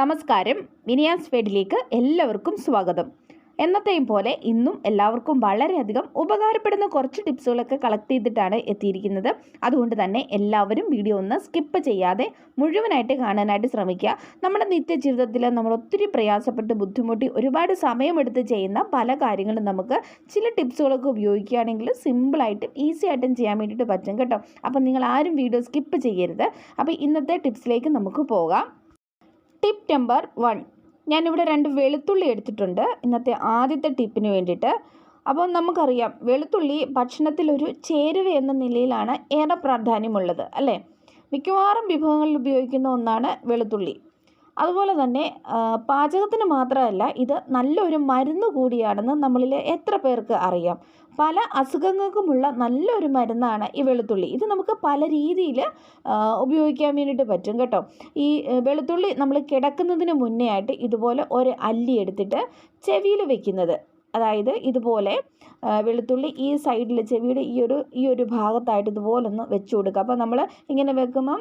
നമസ്കാരം. മിനിയാസ് ഫീഡിലേക്ക് എല്ലാവർക്കും സ്വാഗതം. എന്നത്തെയും പോലെ ഇന്നും എല്ലാവർക്കും വളരെയധികം ഉപകാരപ്പെടുന്ന കുറച്ച് ടിപ്സുകളൊക്കെ കളക്ട് ചെയ്തിട്ടാണ് എത്തിയിരിക്കുന്നത്. അതുകൊണ്ട് തന്നെ എല്ലാവരും വീഡിയോ ഒന്ന് സ്കിപ്പ് ചെയ്യാതെ മുഴുവനായിട്ട് കാണാനായിട്ട് ശ്രമിക്കുക. നമ്മുടെ നിത്യജീവിതത്തിൽ നമ്മൾ ഒത്തിരി പ്രയാസപ്പെട്ട് ബുദ്ധിമുട്ടി ഒരുപാട് സമയമെടുത്ത് ചെയ്യുന്ന പല കാര്യങ്ങളും നമുക്ക് ചില ടിപ്സുകളൊക്കെ ഉപയോഗിക്കുകയാണെങ്കിൽ സിമ്പിളായിട്ടും ഈസി ആയിട്ടും ചെയ്യാൻ വേണ്ടിയിട്ട് പറ്റും കേട്ടോ. അപ്പം നിങ്ങൾ ആരും വീഡിയോ സ്കിപ്പ് ചെയ്യരുത്. അപ്പോൾ ഇന്നത്തെ ടിപ്സിലേക്ക് നമുക്ക് പോകാം. ടിപ്പ് നമ്പർ 1, ഞാനിവിടെ 2 വെളുത്തുള്ളി എടുത്തിട്ടുണ്ട് ഇന്നത്തെ ആദ്യത്തെ ടിപ്പിന് വേണ്ടിയിട്ട്. അപ്പോൾ നമുക്കറിയാം, വെളുത്തുള്ളി ഭക്ഷണത്തിലൊരു ചേരുവ എന്ന നിലയിലാണ് ഏറെ പ്രാധാന്യമുള്ളത് അല്ലേ. മിക്കവാറും വിഭവങ്ങളിൽ ഉപയോഗിക്കുന്ന ഒന്നാണ് വെളുത്തുള്ളി. അതുപോലെ തന്നെ പാചകത്തിന് മാത്രമല്ല, ഇത് നല്ലൊരു മരുന്ന് കൂടിയാണെന്ന് നമ്മളിൽ എത്ര പേർക്ക് അറിയാം. പല അസുഖങ്ങൾക്കുമുള്ള നല്ലൊരു മരുന്നാണ് ഈ വെളുത്തുള്ളി. ഇത് നമുക്ക് പല രീതിയിൽ ഉപയോഗിക്കാൻ വേണ്ടിയിട്ട് പറ്റും കേട്ടോ. ഈ വെളുത്തുള്ളി നമ്മൾ കിടക്കുന്നതിന് മുന്നേ ആയിട്ട് ഇതുപോലെ ഒരു അല്ലി എടുത്തിട്ട് ചെവിയിൽ വെക്കുന്നത്, അതായത് ഇതുപോലെ വെളുത്തുള്ളി ഈ സൈഡിൽ ചെവിയുടെ ഈ ഒരു ഭാഗത്തായിട്ട് ഇതുപോലൊന്ന് വെച്ച് കൊടുക്കുക. അപ്പോൾ നമ്മൾ ഇങ്ങനെ വെക്കുമ്പം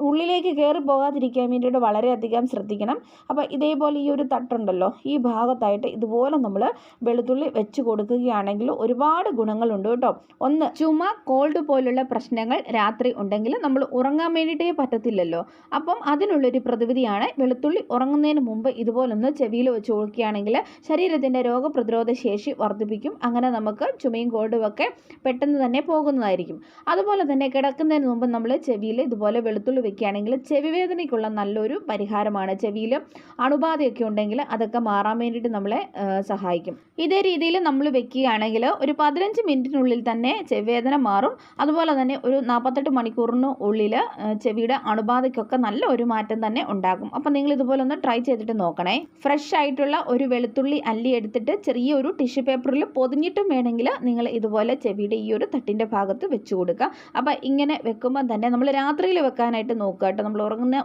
ഉള്ളിലേക്ക് കയറി പോകാതിരിക്കാൻ വേണ്ടിയിട്ട് വളരെയധികം ശ്രദ്ധിക്കണം. അപ്പോൾ ഇതേപോലെ ഈ ഒരു തട്ടുണ്ടല്ലോ, ഈ ഭാഗത്തായിട്ട് ഇതുപോലെ നമ്മൾ വെളുത്തുള്ളി വെച്ച് കൊടുക്കുകയാണെങ്കിൽ ഒരുപാട് ഗുണങ്ങളുണ്ട് കേട്ടോ. ഒന്ന്, ചുമ, കോൾഡ് പോലുള്ള പ്രശ്നങ്ങൾ രാത്രി ഉണ്ടെങ്കിൽ നമ്മൾ ഉറങ്ങാൻ വേണ്ടിയിട്ടേ പറ്റത്തില്ലല്ലോ. അപ്പം അതിനുള്ളൊരു പ്രതിവിധിയാണ് വെളുത്തുള്ളി ഉറങ്ങുന്നതിന് മുമ്പ് ഇതുപോലൊന്ന് ചെവിയിൽ വെച്ച് കൊടുക്കുകയാണെങ്കിൽ ശരീരത്തിൻ്റെ രോഗപ്രതിരോധ ശേഷി വർദ്ധിപ്പിക്കും. അങ്ങനെ നമുക്ക് ചുമയും കോൾഡും ഒക്കെ പെട്ടെന്ന് തന്നെ പോകുന്നതായിരിക്കും. അതുപോലെ തന്നെ കിടക്കുന്നതിന് മുമ്പ് നമ്മൾ ചെവിയിൽ ഇതുപോലെ വെളുത്തുള്ളി വെക്കുകയാണെങ്കിൽ ചെവി വേദനയ്ക്കുള്ള നല്ലൊരു പരിഹാരമാണ്. ചെവിയിൽ അണുബാധയൊക്കെ ഉണ്ടെങ്കിൽ അതൊക്കെ മാറാൻ വേണ്ടിയിട്ട് നമ്മളെ സഹായിക്കും. ഇതേ രീതിയിൽ നമ്മൾ വെക്കുകയാണെങ്കിൽ ഒരു 15 മിനിറ്റിനുള്ളിൽ തന്നെ ചെവി വേദന മാറും. അതുപോലെ തന്നെ ഒരു 48 മണിക്കൂറിന് ഉള്ളിൽ ചെവിയുടെ അണുബാധയ്ക്കൊക്കെ നല്ല ഒരു മാറ്റം തന്നെ ഉണ്ടാകും. അപ്പം നിങ്ങൾ ഇതുപോലെ ഒന്ന് ട്രൈ ചെയ്തിട്ട് നോക്കണേ. ഫ്രഷ് ആയിട്ടുള്ള ഒരു വെളുത്തുള്ളി അല്ലി എടുത്തിട്ട് ചെറിയൊരു ടിഷ്യൂ പേപ്പറിൽ പൊതിഞ്ഞിട്ടും വേണമെങ്കിൽ നിങ്ങൾ ഇതുപോലെ ചെവിയുടെ ഈ ഒരു തട്ടിൻ്റെ ഭാഗത്ത് വെച്ച് കൊടുക്കുക. അപ്പോൾ ഇങ്ങനെ വെക്കുമ്പോൾ തന്നെ നമ്മൾ രാത്രിയിൽ വെക്കാനായിട്ട് നോക്കുക കേട്ടോ. നമ്മൾ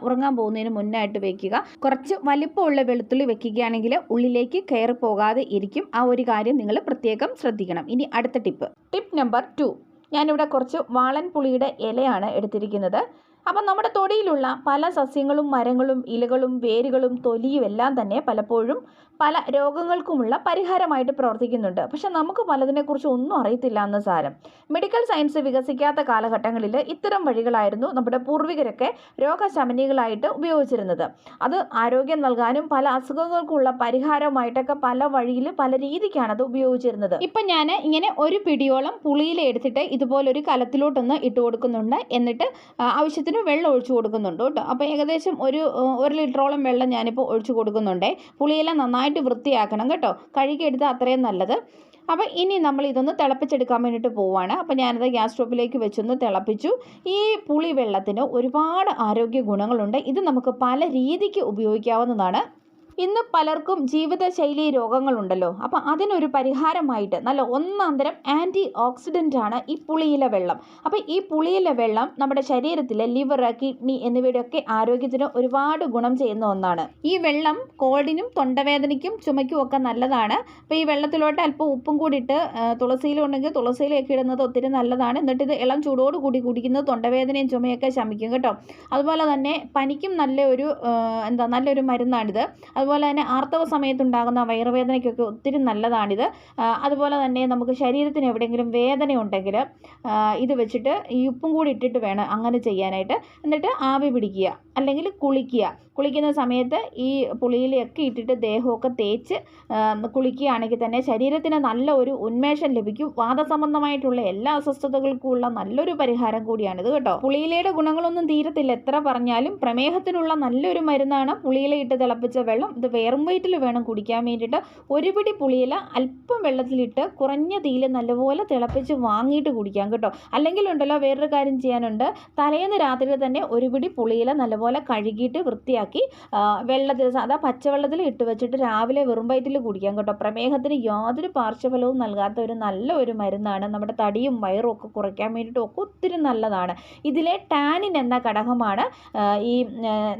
ഉറങ്ങാൻ പോകുന്നതിന് മുന്നായിട്ട് വെക്കുക. കുറച്ച് വലിപ്പമുള്ള വെളുത്തുള്ളി വെക്കുകയാണെങ്കിൽ ഉള്ളിലേക്ക് കയറി പോകാതെ ഇരിക്കും. ആ ഒരു കാര്യം നിങ്ങൾ പ്രത്യേകം ശ്രദ്ധിക്കണം. ഇനി അടുത്ത ടിപ്പ് നമ്പർ 2, ഞാനിവിടെ കുറച്ച് വാളൻ പുളിയുടെ ഇലയാണ് എടുത്തിരിക്കുന്നത്. അപ്പം നമ്മുടെ തൊടിയിലുള്ള പല സസ്യങ്ങളും മരങ്ങളും ഇലകളും വേരുകളും തൊലിയും എല്ലാം തന്നെ പലപ്പോഴും പല രോഗങ്ങൾക്കുമുള്ള പരിഹാരമായിട്ട് പ്രവർത്തിക്കുന്നുണ്ട്. പക്ഷെ നമുക്ക് പലതിനെക്കുറിച്ച് ഒന്നും അറിയത്തില്ല എന്ന് സാരം. മെഡിക്കൽ സയൻസ് വികസിക്കാത്ത കാലഘട്ടങ്ങളിൽ ഇത്തരം വഴികളായിരുന്നു നമ്മുടെ പൂർവികരൊക്കെ രോഗശമനികളായിട്ട് ഉപയോഗിച്ചിരുന്നത്. അത് ആരോഗ്യം നൽകാനും പല അസുഖങ്ങൾക്കുള്ള പരിഹാരമായിട്ടൊക്കെ പല വഴിയിൽ പല രീതിക്കാണ് അത് ഉപയോഗിച്ചിരുന്നത്. ഇപ്പം ഞാൻ ഇങ്ങനെ ഒരു പിടിയോളം പുളിയില എടുത്തിട്ട് ഇതുപോലൊരു കലത്തിലോട്ടൊന്ന് ഇട്ട് കൊടുക്കുന്നുണ്ട്. എന്നിട്ട് ആവശ്യത്തിന് വെള്ളം ഒഴിച്ചു കൊടുക്കുന്നുണ്ട് കേട്ടോ. അപ്പോൾ ഏകദേശം ഒരു ലിറ്ററോളം വെള്ളം ഞാനിപ്പോൾ ഒഴിച്ചു കൊടുക്കുന്നുണ്ട്. പുളിയില നന്നായിട്ട് വൃത്തിയാക്കണം കേട്ടോ. കഴുകിയെടുത്താൽ അത്രയും നല്ലത്. അപ്പോൾ ഇനി നമ്മൾ ഇതൊന്ന് തിളപ്പിച്ചെടുക്കാൻ വേണ്ടിയിട്ട് പോവുകയാണ്. അപ്പോൾ ഞാനത് ഗ്യാസ് സ്റ്റോപ്പിലേക്ക് വെച്ചൊന്ന് തിളപ്പിച്ചു. ഈ പുളി വെള്ളത്തിന് ഒരുപാട് ആരോഗ്യ ഗുണങ്ങളുണ്ട്. ഇത് നമുക്ക് പല രീതിക്ക് ഉപയോഗിക്കാവുന്നതാണ്. ഇന്ന് പലർക്കും ജീവിതശൈലി രോഗങ്ങളുണ്ടല്ലോ. അപ്പോൾ അതിനൊരു പരിഹാരമായിട്ട് നല്ല ഒന്നാന്തരം ആൻറ്റി ഓക്സിഡൻ്റ് ആണ് ഈ പുളിയില വെള്ളം. അപ്പോൾ ഈ പുളിയില വെള്ളം നമ്മുടെ ശരീരത്തിലെ ലിവർ, കിഡ്നി എന്നിവയുടെയൊക്കെ ആരോഗ്യത്തിന് ഒരുപാട് ഗുണം ചെയ്യുന്ന ഒന്നാണ്. ഈ വെള്ളം കോൾഡിനും തൊണ്ടവേദനയ്ക്കും ചുമയ്ക്കും ഒക്കെ നല്ലതാണ്. അപ്പോൾ ഈ വെള്ളത്തിലോട്ട് അല്പം ഉപ്പും കൂടി ഇട്ട് തുളസിയിലുണ്ടെങ്കിൽ തുളസിയിലൊക്കെ ഇടുന്നത് ഒത്തിരി നല്ലതാണ്. എന്നിട്ട് ഇത് ഇളം ചൂടോട് കൂടി കുടിക്കുന്നത് തൊണ്ടവേദനയും ചുമയൊക്കെ ശമിക്കും കേട്ടോ. അതുപോലെ തന്നെ പനിക്കും നല്ലൊരു മരുന്നാണിത്. അതുപോലെ തന്നെ ആർത്തവ സമയത്തുണ്ടാകുന്ന വയറുവേദനയ്ക്കൊക്കെ ഒത്തിരി നല്ലതാണിത്. അതുപോലെ തന്നെ നമുക്ക് ശരീരത്തിന് എവിടെയെങ്കിലും വേദന ഉണ്ടെങ്കിൽ ഇത് വെച്ചിട്ട് ഈ ഉപ്പും കൂടി ഇട്ടിട്ട് വേണം അങ്ങനെ ചെയ്യാനായിട്ട്. എന്നിട്ട് ആവി പിടിക്കുക, അല്ലെങ്കിൽ കുളിക്കുന്ന സമയത്ത് ഈ പുളിയിലയൊക്കെ ഇട്ടിട്ട് ദേഹമൊക്കെ തേച്ച് കുളിക്കുകയാണെങ്കിൽ തന്നെ ശരീരത്തിന് നല്ല ഒരു ഉന്മേഷം ലഭിക്കും. വാദസംബന്ധമായിട്ടുള്ള എല്ലാ അസ്വസ്ഥതകൾക്കുമുള്ള നല്ലൊരു പരിഹാരം കൂടിയാണിത് കേട്ടോ. പുളിയിലയുടെ ഗുണങ്ങളൊന്നും തീരത്തില്ല എത്ര പറഞ്ഞാലും. പ്രമേഹത്തിനുള്ള നല്ലൊരു മരുന്നാണ് പുളിയില ഇട്ട് തിളപ്പിച്ച വെള്ളം. ഇത് വെറും വയറ്റിൽ വേണം കുടിക്കാൻ വേണ്ടിയിട്ട്. ഒരു പിടി പുളിയില അല്പം വെള്ളത്തിലിട്ട് കുറഞ്ഞ തീയിൽ നല്ലപോലെ തിളപ്പിച്ച് വാങ്ങിയിട്ട് കുടിക്കാം കേട്ടോ. അല്ലെങ്കിൽ ഉണ്ടല്ലോ, വേറൊരു കാര്യം ചെയ്യാനുണ്ട്. തലേന്ന് രാത്രി തന്നെ ഒരു പിടി പുളിയില നല്ലപോലെ കഴുകിയിട്ട് വൃത്തിയാക്കി വെള്ളത്തിൽ, സാധാ പച്ചവെള്ളത്തിൽ ഇട്ട് വെച്ചിട്ട് രാവിലെ വെറും വയറ്റിൽ കുടിക്കാം കേട്ടോ. പ്രമേഹത്തിന് യാതൊരു പാർശ്വഫലവും നൽകാത്ത ഒരു നല്ല ഒരു മരുന്നാണ്. നമ്മുടെ തടിയും വയറും ഒക്കെ കുറയ്ക്കാൻ വേണ്ടിയിട്ടും ഒക്കെ ഒത്തിരി നല്ലതാണ്. ഇതിലെ ടാനിൻ എന്ന ഘടകമാണ് ഈ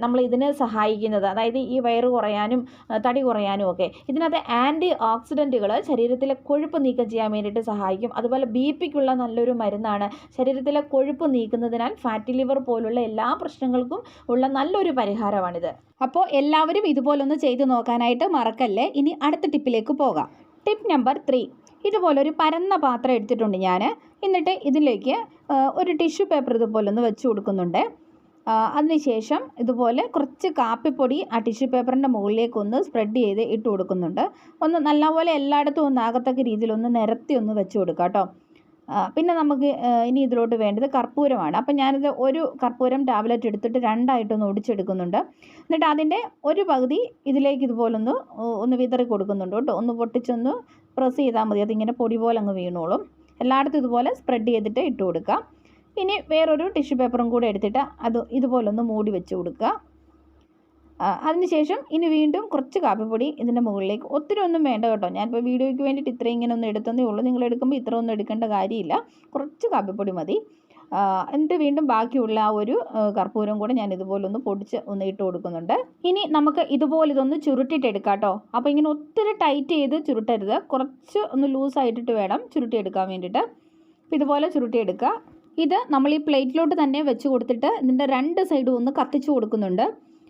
നമ്മൾ ഇതിന് സഹായിക്കുന്നത്. അതായത് ഈ വയറ് കുറയാൻ കുറയാനും തടി കുറയാനും ഒക്കെ. ഇതിനകത്ത് ആൻറ്റി ഓക്സിഡൻറ്റുകൾ ശരീരത്തിലെ കൊഴുപ്പ് നീക്കം ചെയ്യാൻ വേണ്ടിയിട്ട് സഹായിക്കും. അതുപോലെ BP-ക്കുള്ള നല്ലൊരു മരുന്നാണ്. ശരീരത്തിലെ കൊഴുപ്പ് നീക്കുന്നതിനാൽ ഫാറ്റി ലിവർ പോലുള്ള എല്ലാ പ്രശ്നങ്ങൾക്കും ഉള്ള നല്ലൊരു പരിഹാരമാണിത്. അപ്പോൾ എല്ലാവരും ഇതുപോലൊന്ന് ചെയ്ത് നോക്കാനായിട്ട് മറക്കല്ലേ. ഇനി അടുത്ത ടിപ്പിലേക്ക് പോകാം. Tip number 3. ഇതുപോലൊരു പരന്ന പാത്രം എടുത്തിട്ടുണ്ട് ഞാൻ. എന്നിട്ട് ഇതിലേക്ക് ഒരു ടിഷ്യൂ പേപ്പർ ഇതുപോലൊന്ന് വെച്ച് കൊടുക്കുന്നുണ്ട്. അതിനുശേഷം ഇതുപോലെ കുറച്ച് കാപ്പിപ്പൊടി ആ ടിഷ്യൂ പേപ്പറിൻ്റെ മുകളിലേക്കൊന്ന് സ്പ്രെഡ് ചെയ്ത് ഇട്ട് കൊടുക്കുന്നുണ്ട്. ഒന്ന് നല്ലപോലെ എല്ലായിടത്തും ഒന്ന് ആകത്തക്ക രീതിയിലൊന്ന് നിരത്തി ഒന്ന് വെച്ച് കൊടുക്കാം കേട്ടോ. പിന്നെ നമുക്ക് ഇനി ഇതിലോട്ട് വേണ്ടത് കർപ്പൂരമാണ്. അപ്പം ഞാനിത് ഒരു കർപ്പൂരം ടാബ്ലറ്റ് എടുത്തിട്ട് രണ്ടായിട്ടൊന്ന് ഒടിച്ചെടുക്കുന്നുണ്ട്. എന്നിട്ട് അതിൻ്റെ ഒരു പകുതി ഇതിലേക്ക് ഇതുപോലൊന്ന് വിതറി കൊടുക്കുന്നുണ്ട് കേട്ടോ. ഒന്ന് പൊട്ടിച്ചൊന്ന് പ്രസ് ചെയ്താൽ മതി, അതിങ്ങനെ പൊടി പോലെ അങ്ങ് വീണോളും. എല്ലായിടത്തും ഇതുപോലെ സ്പ്രെഡ് ചെയ്തിട്ട് ഇട്ട് കൊടുക്കുക. ഇനി വേറൊരു ടിഷ്യൂ പേപ്പറും കൂടെ എടുത്തിട്ട് അത് ഇതുപോലൊന്ന് മൂടി വെച്ച് കൊടുക്കുക. അതിനുശേഷം ഇനി വീണ്ടും കുറച്ച് കാപ്പിപ്പൊടി ഇതിൻ്റെ മുകളിലേക്ക്, ഒത്തിരി ഒന്നും വേണ്ട കേട്ടോ. ഞാനിപ്പോൾ വീഡിയോയ്ക്ക് വേണ്ടിയിട്ട് ഇത്രയും ഇങ്ങനെ ഒന്ന് എടുത്തതേ ഉള്ളൂ. നിങ്ങൾ എടുക്കുമ്പോൾ ഇത്ര ഒന്നും എടുക്കേണ്ട കാര്യമില്ല, കുറച്ച് കാപ്പിപ്പൊടി മതി. എന്നിട്ട് വീണ്ടും ബാക്കിയുള്ള ആ ഒരു കർപ്പൂരം കൂടെ ഞാൻ ഇതുപോലെ ഒന്ന് പൊടിച്ച് ഒന്ന് ഇട്ട് കൊടുക്കുന്നുണ്ട്. ഇനി നമുക്ക് ഇതുപോലെ ഇതൊന്ന് ചുരുട്ടിയിട്ടെടുക്കാം കേട്ടോ. അപ്പോൾ ഇങ്ങനെ ഒത്തിരി ടൈറ്റ് ചെയ്ത് ചുരുട്ടരുത്, കുറച്ച് ഒന്ന് ലൂസായിട്ടിട്ട് വേണം ചുരുട്ടിയെടുക്കാൻ വേണ്ടിയിട്ട്. അപ്പോൾ ഇതുപോലെ ചുരുട്ടിയെടുക്കുക. ഇത് നമ്മൾ ഈ പ്ലേറ്റിലോട്ട് തന്നെ വെച്ച് കൊടുത്തിട്ട് ഇതിൻ്റെ രണ്ട് സൈഡും ഒന്ന് കത്തിച്ച് കൊടുക്കുന്നുണ്ട്.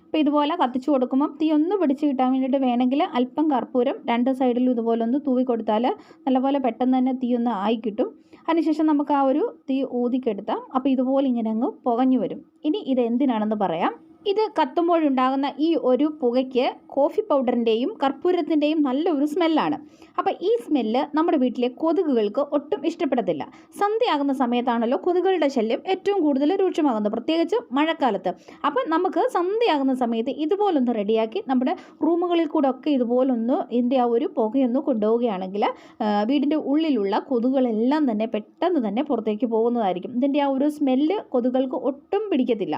അപ്പോൾ ഇതുപോലെ കത്തിച്ച് കൊടുക്കുമ്പം തീ ഒന്ന് പിടിച്ച് കിട്ടാൻ വേണ്ടിയിട്ട് വേണമെങ്കിൽ അല്പം കർപ്പൂരം രണ്ട് സൈഡിലും ഇതുപോലെ ഒന്ന് തൂവി കൊടുത്താൽ നല്ലപോലെ പെട്ടെന്ന് തന്നെ തീ ഒന്ന് ആയി കിട്ടും. അതിനുശേഷം നമുക്ക് ആ ഒരു തീ ഊതിക്കെടുത്താം. അപ്പോൾ ഇതുപോലെ ഇങ്ങനെ അങ്ങ് പുകഞ്ഞു വരും. ഇനി ഇത് എന്തിനാണെന്ന് പറയാം. ഇത് കത്തുമ്പോഴുണ്ടാകുന്ന ഈ ഒരു പുകയ്ക്ക് കോഫി പൗഡറിൻ്റെയും കർപ്പൂരത്തിൻ്റെയും നല്ലൊരു സ്മെല്ലാണ്. അപ്പോൾ ഈ സ്മെല്ല് നമ്മുടെ വീട്ടിലെ കൊതുകുകൾക്ക് ഒട്ടും ഇഷ്ടപ്പെടത്തില്ല. സന്ധ്യയാകുന്ന സമയത്താണല്ലോ കൊതുകുകളുടെ ശല്യം ഏറ്റവും കൂടുതൽ രൂക്ഷമാകുന്നത്, പ്രത്യേകിച്ച് മഴക്കാലത്ത്. അപ്പം നമുക്ക് സന്ധ്യയാകുന്ന സമയത്ത് ഇതുപോലൊന്ന് റെഡിയാക്കി നമ്മുടെ റൂമുകളിൽ കൂടെ ഒക്കെ ഇതുപോലൊന്ന് ഇതിൻ്റെ ആ ഒരു പുകയൊന്ന് കൊണ്ടുപോവുകയാണെങ്കിൽ വീടിൻ്റെ ഉള്ളിലുള്ള കൊതുകുകളെല്ലാം തന്നെ പെട്ടെന്ന് തന്നെ പുറത്തേക്ക് പോകുന്നതായിരിക്കും. ഇതിൻ്റെ ആ ഒരു സ്മെല്ല് കൊതുകുകൾക്ക് ഒട്ടും പിടിക്കത്തില്ല.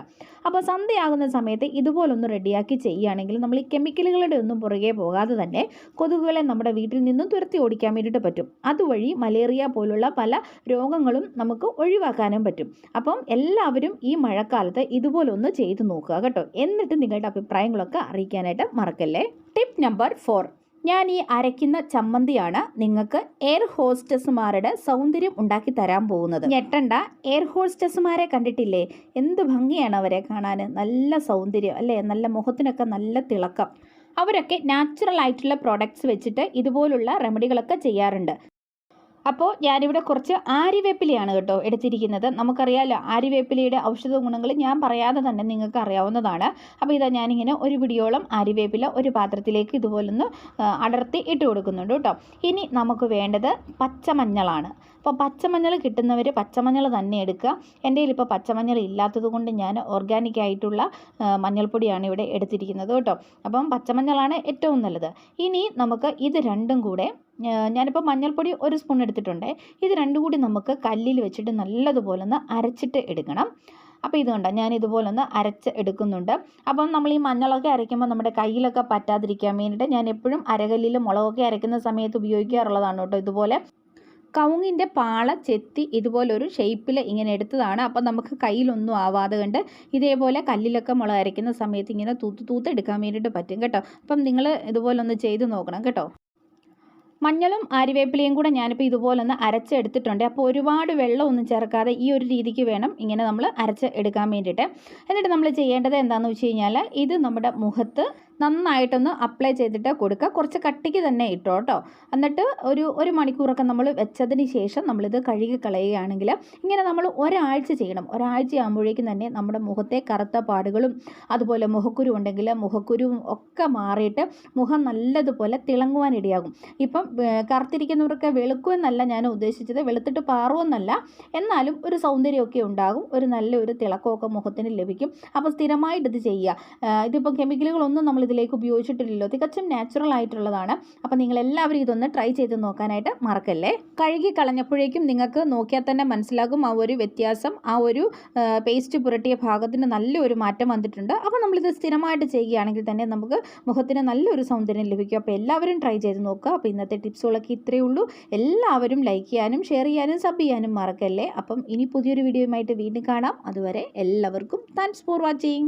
അപ്പോൾ സന്ധ്യയാകുന്ന സമയത്ത് ഇതുപോലൊന്ന് റെഡിയാക്കി ചെയ്യുകയാണെങ്കിൽ നമ്മൾ ഈ കെമിക്കലുകളുടെ ഒന്നും പുറകെ പോകാതെ തന്നെ കൊതുകുകളെ നമ്മുടെ വീട്ടിൽ നിന്നും തുരത്തി ഓടിക്കാൻ വേണ്ടിയിട്ട് പറ്റും. അതുവഴി മലേറിയ പോലുള്ള പല രോഗങ്ങളും നമുക്ക് ഒഴിവാക്കാനും പറ്റും. അപ്പം എല്ലാവരും ഈ മഴക്കാലത്ത് ഇതുപോലൊന്ന് ചെയ്തു നോക്കുക കേട്ടോ. എന്നിട്ട് നിങ്ങളുടെ അഭിപ്രായങ്ങളൊക്കെ അറിയിക്കാനായിട്ട് മറക്കല്ലേ. Tip number 4. ഞാൻ ഈ അരയ്ക്കുന്ന ചമ്മന്തിയാണ് നിങ്ങൾക്ക് എയർ ഹോസ്റ്റസുമാരുടെ സൗന്ദര്യം ഉണ്ടാക്കി തരാൻ പോകുന്നത്. ഞെട്ടണ്ട, എയർ ഹോസ്റ്റസുമാരെ കണ്ടിട്ടില്ലേ? എന്ത് ഭംഗിയാണ് അവരെ കാണാൻ, നല്ല സൗന്ദര്യം അല്ലേ, നല്ല മുഖത്തിനൊക്കെ നല്ല തിളക്കം. അവരൊക്കെ നാച്ചുറൽ ആയിട്ടുള്ള പ്രോഡക്റ്റ്സ് വെച്ചിട്ട് ഇതുപോലുള്ള റെമഡികളൊക്കെ ചെയ്യാറുണ്ട്. അപ്പോൾ ഞാനിവിടെ കുറച്ച് ആര്യവേപ്പിലയാണ് കേട്ടോ എടുത്തിരിക്കുന്നത്. നമുക്കറിയാമല്ലോ ആര്യവേപ്പിലയുടെ ഔഷധ ഗുണങ്ങൾ ഞാൻ പറയാതെ തന്നെ നിങ്ങൾക്ക് അറിയാവുന്നതാണ്. അപ്പോൾ ഇതാ ഞാനിങ്ങനെ ഒരു പിടിയോളം ആര്യവേപ്പില ഒരു പാത്രത്തിലേക്ക് ഇതുപോലൊന്ന് അടർത്തി ഇട്ട് കൊടുക്കുന്നുണ്ട് കേട്ടോ. ഇനി നമുക്ക് വേണ്ടത് പച്ചമഞ്ഞളാണ്. അപ്പോൾ പച്ചമഞ്ഞൾ കിട്ടുന്നവർ പച്ചമഞ്ഞൾ തന്നെ എടുക്കുക. എൻ്റെ കയ്യിൽ ഇപ്പോൾ പച്ചമഞ്ഞൾ ഇല്ലാത്തത് കൊണ്ട് ഞാൻ ഓർഗാനിക് ആയിട്ടുള്ള മഞ്ഞൾപ്പൊടിയാണ് ഇവിടെ എടുത്തിരിക്കുന്നത് കേട്ടോ. അപ്പം പച്ചമഞ്ഞളാണ് ഏറ്റവും നല്ലത്. ഇനി നമുക്ക് ഇത് രണ്ടും കൂടെ, ഞാനിപ്പോൾ മഞ്ഞൾപ്പൊടി 1 സ്പൂൺ എടുത്തിട്ടുണ്ട്. ഇത് രണ്ടും കൂടി നമുക്ക് കല്ലിൽ വെച്ചിട്ട് നല്ലതുപോലെ ഒന്ന് അരച്ചിട്ട് എടുക്കണം. അപ്പോൾ ഇത് കണ്ടോ, ഞാൻ ഇതുപോലെ ഒന്ന് അരച്ച് എടുക്കുന്നുണ്ട്. അപ്പം നമ്മൾ ഈ മഞ്ഞളൊക്കെ അരയ്ക്കുമ്പോൾ നമ്മുടെ കയ്യിലൊക്കെ പറ്റാതിരിക്കാൻ വേണ്ടിയിട്ട് ഞാൻ എപ്പോഴും അരകല്ലിൽ മുളകൊക്കെ അരയ്ക്കുന്ന സമയത്ത് ഉപയോഗിക്കാറുള്ളതാണ് കേട്ടോ. ഇതുപോലെ കവുങ്ങിൻ്റെ പാള ചെത്തി ഇതുപോലൊരു ഷേപ്പിൽ ഇങ്ങനെ എടുത്തതാണ്. അപ്പം നമുക്ക് കയ്യിലൊന്നും ആവാതെ കണ്ട് ഇതേപോലെ കല്ലിലൊക്കെ മുളക് അരയ്ക്കുന്ന സമയത്ത് ഇങ്ങനെ തൂത്ത് എടുക്കാൻ വേണ്ടിയിട്ട് പറ്റും കേട്ടോ. അപ്പം നിങ്ങൾ ഇതുപോലെ ഒന്ന് ചെയ്ത് നോക്കണം കേട്ടോ. മഞ്ഞളും ആര്യവേപ്പിലയും കൂടെ ഞാനിപ്പോൾ ഇതുപോലൊന്ന് അരച്ചെടുത്തിട്ടുണ്ട്. അപ്പോൾ ഒരുപാട് വെള്ളമൊന്നും ചേർക്കാതെ ഈ ഒരു രീതിക്ക് വേണം ഇങ്ങനെ നമ്മൾ അരച്ച് എടുക്കാൻ വേണ്ടിയിട്ട്. എന്നിട്ട് നമ്മൾ ചെയ്യേണ്ടത് എന്താണെന്ന് വെച്ച് കഴിഞ്ഞാൽ ഇത് നമ്മുടെ മുഖത്ത് നന്നായിട്ടൊന്ന് അപ്ലൈ ചെയ്തിട്ട് കൊടുക്കുക. കുറച്ച് കട്ടിക്ക് തന്നെ ഇട്ടോ കേട്ടോ. എന്നിട്ട് ഒരു മണിക്കൂറൊക്കെ നമ്മൾ വെച്ചതിന് ശേഷം നമ്മളിത് കഴുകി കളയുകയാണെങ്കിൽ ഇങ്ങനെ നമ്മൾ ഒരാഴ്ച ചെയ്യണം. ഒരാഴ്ച ആകുമ്പോഴേക്കും തന്നെ നമ്മുടെ മുഖത്തെ കറുത്ത പാടുകളും അതുപോലെ മുഖക്കുരു ഉണ്ടെങ്കിൽ മുഖക്കുരുവും ഒക്കെ മാറിയിട്ട് മുഖം നല്ലതുപോലെ തിളങ്ങുവാനിടയാകും. ഇപ്പം കറുത്തിരിക്കുന്നവർക്ക് വെളുക്കുമെന്നല്ല ഞാൻ ഉദ്ദേശിച്ചത്, വെളുത്തിട്ട് പാറുമെന്നല്ല, എന്നാലും ഒരു സൗന്ദര്യമൊക്കെ ഉണ്ടാകും, ഒരു നല്ലൊരു തിളക്കമൊക്കെ മുഖത്തിന് ലഭിക്കും. അപ്പോൾ സ്ഥിരമായിട്ട് ഇത് ചെയ്യുക. ഇതിപ്പം കെമിക്കലുകളൊന്നും നമ്മൾ ഇതിലേക്ക് ഉപയോഗിച്ചിട്ടില്ലല്ലോ, തികച്ചും നാച്ചുറൽ ആയിട്ടുള്ളതാണ്. അപ്പോൾ നിങ്ങളെല്ലാവരും ഇതൊന്ന് ട്രൈ ചെയ്ത് നോക്കാനായിട്ട് മറക്കല്ലേ. കഴുകി കളഞ്ഞപ്പോഴേക്കും നിങ്ങൾക്ക് നോക്കിയാൽ തന്നെ മനസ്സിലാകും ആ ഒരു വ്യത്യാസം. ആ ഒരു പേസ്റ്റ് പുരട്ടിയ ഭാഗത്തിന് നല്ലൊരു മാറ്റം വന്നിട്ടുണ്ട്. അപ്പോൾ നമ്മളിത് സ്ഥിരമായിട്ട് ചെയ്യുകയാണെങ്കിൽ തന്നെ നമുക്ക് മുഖത്തിന് നല്ലൊരു സൗന്ദര്യം ലഭിക്കും. അപ്പോൾ എല്ലാവരും ട്രൈ ചെയ്ത് നോക്കുക. അപ്പോൾ ഇന്നത്തെ ടിപ്സുകളൊക്കെ ഇത്രയേ ഉള്ളൂ. എല്ലാവരും ലൈക്ക് ചെയ്യാനും ഷെയർ ചെയ്യാനും സബ് ചെയ്യാനും മറക്കല്ലേ. അപ്പം ഇനി പുതിയൊരു വീഡിയോയുമായിട്ട് വീണ്ടും കാണാം. അതുവരെ എല്ലാവർക്കും താങ്ക്സ് ഫോർ വാച്ചിങ്.